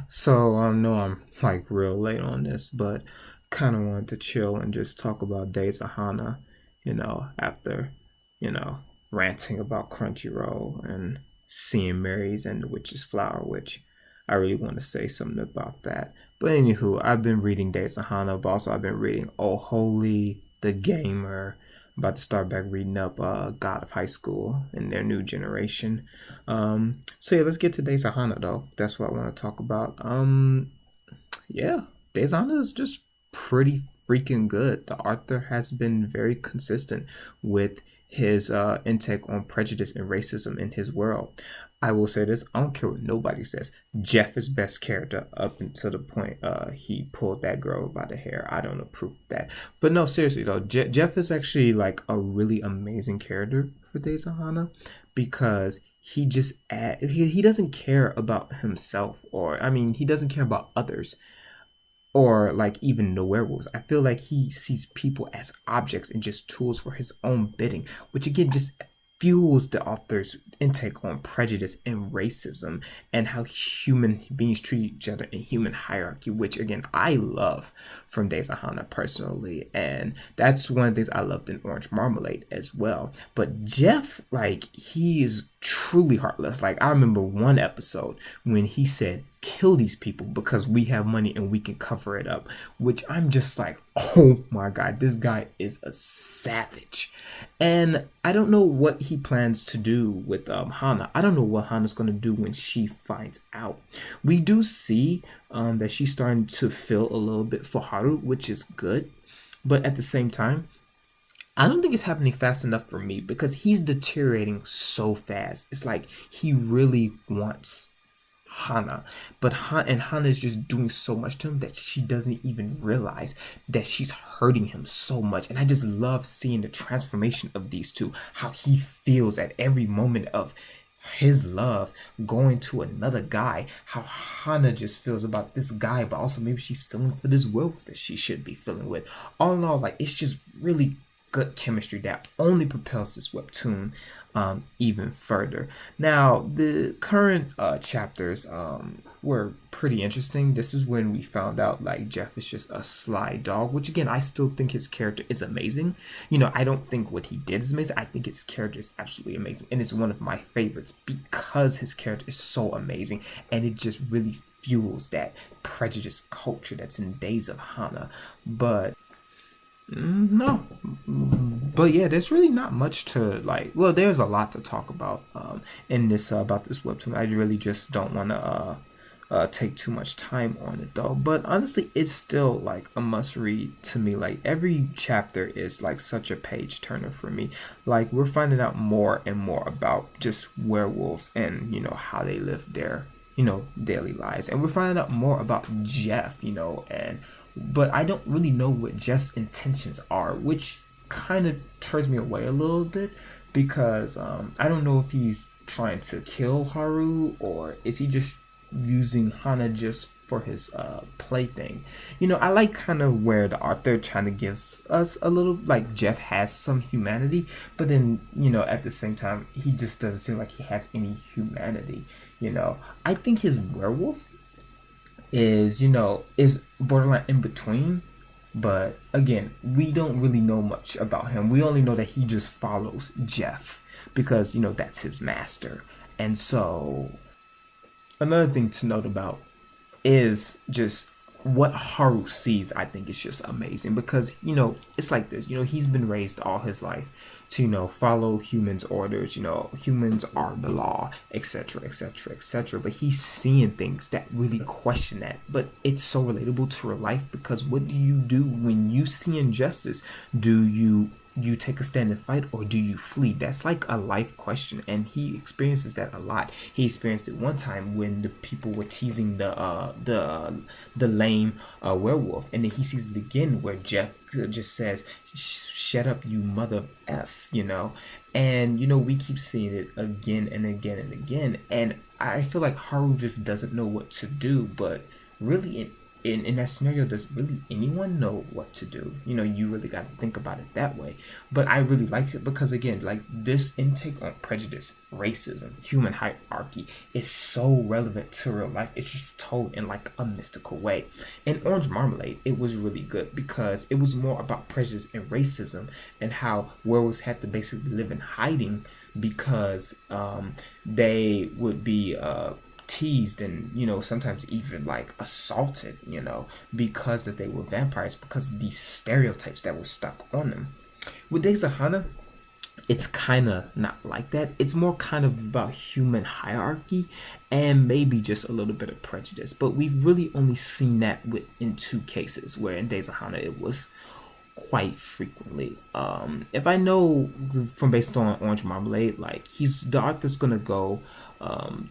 So I know I'm like real late on this, but kind of wanted to chill and just talk about Days of Hana, after, you know, ranting about Crunchyroll and seeing Mary's and the Witch's Flower, which I really want to say something about that. But anywho, I've been reading Days of Hana, but also I've been reading Oh Holy, The Gamer. I'm about to start back reading up God of High School and their new generation. So yeah, let's get to Days of Hana though. That's what I want to talk about. Yeah, Days of Hana is just pretty freaking good. The author has been very consistent with his intake on prejudice and racism in his world. I will say this: I don't care what nobody says. Jeff is best character up until the point he pulled that girl by the hair. I don't approve of that. But no, seriously though, Jeff is actually like a really amazing character for Days of Hana because he doesn't care about himself, or I mean he doesn't care about others, or like even the werewolves. I feel like he sees people as objects and just tools for his own bidding, which again just fuels the author's intake on prejudice and racism and how human beings treat each other in human hierarchy, which again I love from Days of Hana personally. And that's one of the things I loved in Orange Marmalade as well. But Jeff, like, he is truly heartless. Like, I remember one episode when he said, kill these people because we have money and we can cover it up, which I'm just like, oh my god, this guy is a savage. And I don't know what he plans to do with Hana. I don't know what Hana's going to do when she finds out. We do see that she's starting to feel a little bit for Haru, which is good, but at the same time, I don't think it's happening fast enough for me because he's deteriorating so fast. It's like he really wants Hana, but Hana is just doing so much to him that she doesn't even realize that she's hurting him so much. And I just love seeing the transformation of these two, how he feels at every moment of his love going to another guy, how Hana just feels about this guy, but also maybe she's feeling for this wolf that she should be feeling with. All in all, like, it's just really good chemistry that only propels this webtoon even further. Now, the current chapters were pretty interesting. This is when we found out like Jeff is just a sly dog, which again I still think his character is amazing. I don't think what he did is amazing. I think his character is absolutely amazing, and it's one of my favorites because his character is so amazing, and it just really fuels that prejudice culture that's in Days of Hana. But no, but yeah, there's really not much to like. Well, there's a lot to talk about in this about this webtoon. I really just don't want to take too much time on it though. But honestly, it's still like a must read to me. Like every chapter is like such a page turner for me. Like we're finding out more and more about just werewolves and how they live their daily lives, and we're finding out more about Jeff, and but I don't really know what Jeff's intentions are, which kind of turns me away a little bit because I don't know if he's trying to kill Haru or is he just using Hana just for his plaything. I like kind of where the author trying to give us a little like Jeff has some humanity, but then at the same time he just doesn't seem like he has any humanity. I think his werewolf is borderline in between, but again we don't really know much about him. We only know that he just follows Jeff because that's his master. And so another thing to note about is just what Haru sees. I think is just amazing because it's like this. He's been raised all his life to follow humans' orders. Humans are the law, etc., etc., etc. But he's seeing things that really question that. But it's so relatable to real life because what do you do when you see injustice? Do you take a stand and fight, or do you flee? That's like a life question, and he experiences that a lot. He experienced it one time when the people were teasing the lame werewolf, and then he sees it again where Jeff just says, shut up, you mother f, and we keep seeing it again and again and again, and I feel like Haru just doesn't know what to do. But really in that scenario, does really anyone know what to do? You know, you really got to think about it that way. But I really like it because, again, like this intake on prejudice, racism, human hierarchy is so relevant to real life. It's just told in like a mystical way. In Orange Marmalade, it was really good because it was more about prejudice and racism and how werewolves had to basically live in hiding because they would be teased and, you know, sometimes even like assaulted, you know, because that they were vampires, because of these stereotypes that were stuck on them. With Days of Hana, it's kind of not like that. It's more kind of about human hierarchy and maybe just a little bit of prejudice. But we've really only seen that in two cases, where in Days of Hana it was quite frequently. If I know from based on Orange Marmalade, like the author's gonna go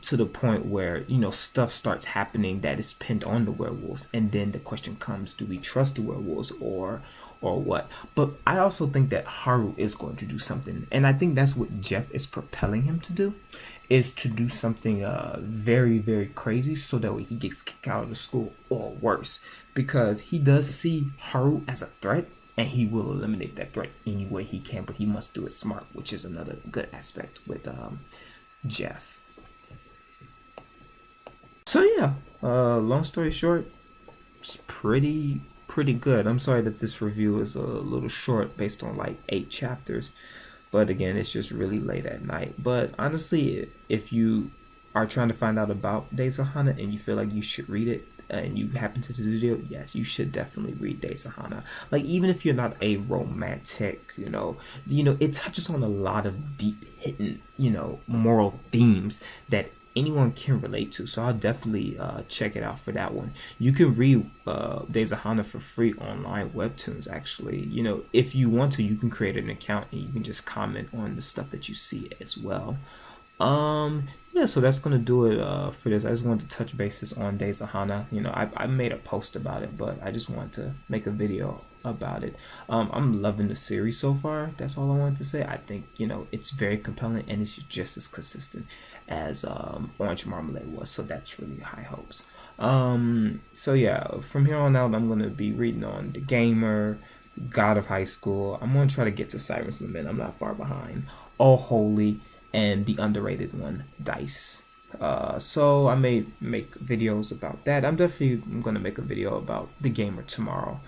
to the point where, you know, stuff starts happening that is pinned on the werewolves, and then the question comes: do we trust the werewolves or what? But I also think that Haru is going to do something, and I think that's what Jeff is propelling him to do, is to do something very, very crazy so that way he gets kicked out of the school, or worse, because he does see Haru as a threat and he will eliminate that threat any way he can, but he must do it smart, which is another good aspect with Jeff. So yeah, long story short, it's pretty good. I'm sorry that this review is a little short based on like 8 chapters, but again, it's just really late at night. But honestly, if you are trying to find out about Days of Hana and you feel like you should read it, and you happen to do the video, yes, you should definitely read Days of Hana. Like, even if you're not a romantic, you know, it touches on a lot of deep hidden, you know, moral themes that anyone can relate to. So I'll definitely check it out for that one. You can read Days of Hana for free online webtoons, actually. You know, if you want to, you can create an account and you can just comment on the stuff that you see as well. Yeah, so that's gonna do it for this. I just wanted to touch bases on Days of Hana. You know, I made a post about it, but I just wanted to make a video about it. I'm loving the series so far. That's all I wanted to say. I think, you know, it's very compelling and it's just as consistent as Orange Marmalade was, so that's really high hopes. So yeah, from here on out, I'm gonna be reading on The Gamer, God of High School. I'm gonna try to get to Siren's Lament. I'm not far behind. All Holy, and the underrated one, Dice. So I may make videos about that. I'm definitely gonna make a video about The Gamer tomorrow.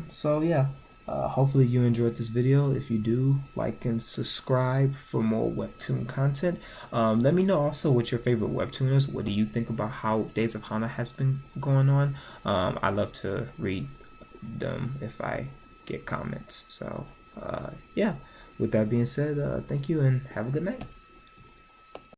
So yeah, hopefully you enjoyed this video. If you do, like and subscribe for more webtoon content. Let me know also what your favorite webtoon is. What do you think about how Days of Hana has been going on? I love to read them if I get comments. So yeah, with that being said, thank you and have a good night.